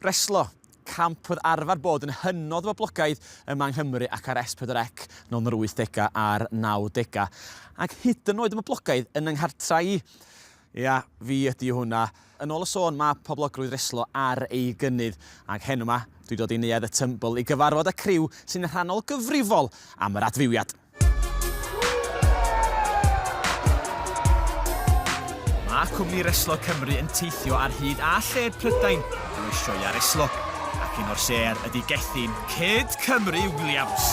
Reslo, camp oedd arfer bod yn hynod o boblogaidd yma yng Nghymru ac ar S4C no'n yr 80au a'r 90au. Ac hyd yn oed y boblogaidd yn yng nghartra i. Ia, fi ydi hwnna. Yn ôl y sôn mae poblogrwydd Reslo ar ei gynnydd. Ac hen yma, dwi dod i neuadd y Tymble i gyfarfod y criw sy'n rhannol gyfrifol am yr adfywiad. Mae cwmni Reslo Cymru yn teithio ar hyd a lled Prydain yn y sioia Reslo. Ac un o'r ser ydi gethyn Cyd Cymru Williams.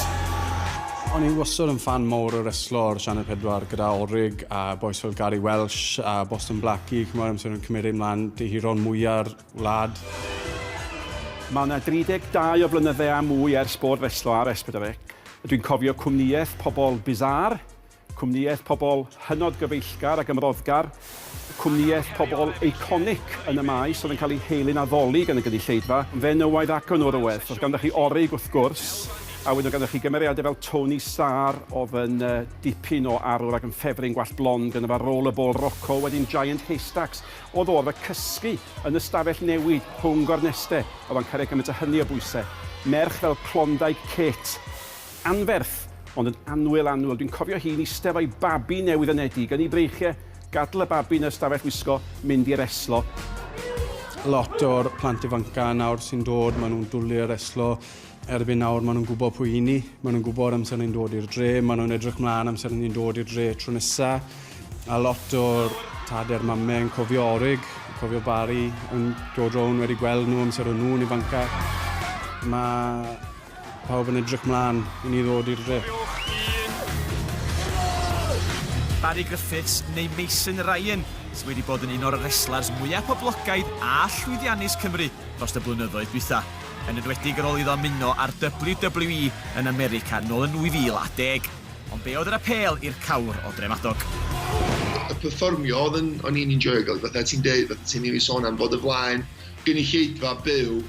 O'n i wastad yn fan mawr o Reslo ar Sianel 4 gyda Orig a boes fel Gary Welsh a Boston Blackie, chymod amser yn cymryd ymlaen dehuron mwyaf wlad. Mae yna 32 o flynyddau a mwy ers bod Reslo ar S4C. Dwi'n cofio cwmnïaeth pobl bizar, cwmnïaeth pobl hynod gyfeillgar ac ymroddgar, cwmnïaeth pobl eiconic yn y maes oedd yn cael ei heilyn addoli gan y gynulleidfa. Fenywaidd ac yn Orwedd. Oedd ganddo chi Orig wrth gwrs, a wedyn ganddo chi gymeriadau fel Tony Starr oedd yn dipyn o arwr ac yn ffefryn gwallt blond gyda fa Rollerball Rocco, wedyn Giant Haystacks. Oedd o'r cysgu yn y stafell newid rhwng gornestau. Oedd yn cael gymaint o hynny o bwysau. Merch fel Klondike Kate, anferth, ond yn anwyl. Dwi'n cofio hi'n eistedd o'i babi newydd ynedig yn ei breichiau, gadl y babi yn y stafell wisgo, mynd i'r Reslo. Lot o'r plant ifanca nawr sy'n dod, maen nhw'n dwlu ar Reslo. Erbyn nawr, maen nhw'n gwybod pwy i ni, maen nhw'n gwybod amser ni'n dod i'r dre, maen nhw'n edrych mlaen amser ni'n dod i'r dre tro nesa. A lot o'r tader mamau yn cofio Orig, cofio Barry, yn dod rown wedi gweld nhw amser o'n nhw'n ifanca. Mae pawb yn edrych mlaen i ni ddod i'r dre. Barry Griffiths neu Mason Ryan, sydd wedi bod yn un o'r reslars mwyaf poblogaidd a llwyddiannus Cymru dros y blynyddoedd dwytha. Yn enwedig ar ôl iddo ymuno ar WWE yn America nôl yn 2010. Ond be oedd yr apel i'r cawr o Dremadog? Y perfformio o'n i'n enjoyo gael, fatha ti'n deud, fatha ti'n ei sôn am bod y flaen gynulleidfa byw,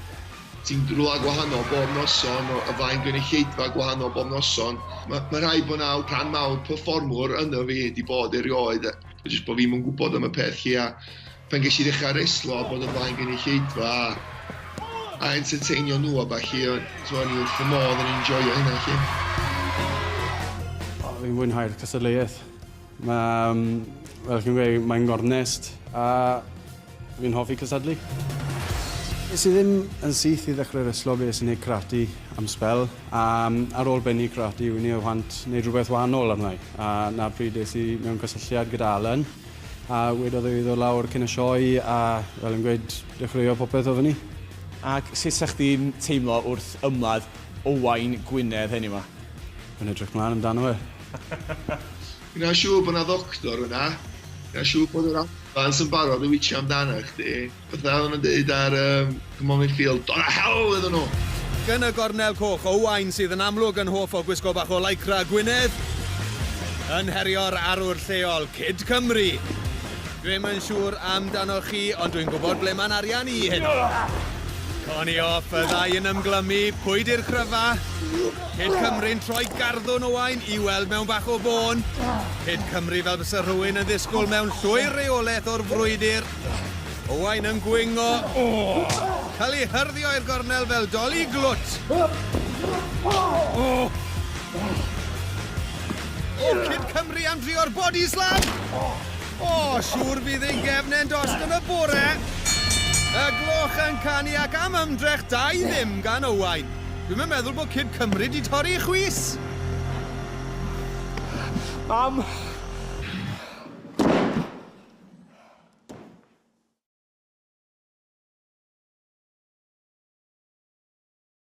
ti'n rhywle gwahanol bob noson, o flaen gynulleidfa gwahanol bob noson. Mae rhaid bod naw rhan mawr perfformwr yno fi wedi bod erioed. Jyst bod fi'n gwybod am y peth chi, a pan ges i ddechrau Reslo bod y flaen gynulleidfa a entertainio nhw a falle, o'n i wrth y modd yn enjoyo hynna chi. Fi'n fwynhau'r cystadleuaeth. Fel chi'n gweud, mae'n gornest a fi'n hoffi cystadlu. Nes i ddim yn syth i ddechrau Reslo beth sy'n gwneud karate am sbel. Ar ôl benni karate, wy'n i o hwant wneud rhywbeth wahanol arna i. A na pryd es i mewn cysylltiad gyda Alan. A wedodd i ddod lawr cyn y sioe a fel yn gweud dechreuo popeth o fyny. Ac sut sa'ch chdi'n teimlo wrth ymladd Owain Gwynedd hyn yma? Fi'n edrych mlaen amdano fe. Fi'n siŵr bod yna ddoctor yna. Fi'n siŵr bod yr advans yn barod i wytio amdano chdi. Bydda oedd yn dweud ar Cymru Field, dod a hel iddyn nhw. Gan y gornel coch, Owain sydd yn amlwg yn hoff o gwisgo bach o lycra Gwynedd. Yn herio'r arwr lleol, Cyd Cymru. Dwi'n yn siŵr amdano chi, ond dwi'n gwybod ble mae'n arian i hyn. Coni off y ddau yn ymglymu, pwy di'r cryfa? Cyd Cymru'n troi garddwn Owain i weld mewn bach o bôn. Cyd Cymru fel bysa rhywun yn ddisgwyl mewn llwy reolaeth o'r frwydr. Owain yn gwingo. Cael ei hyrddio i'r gornel fel doli glwt. Cyd Cymru am drio'r body slam. Siŵr bydd ei gefnau'n dost yn y bore. Y gloch yn canu ac am ymdrech dau ddim gan Owain. Dwi'n meddwl bod Cyd Cymru di torri chwys. Mam!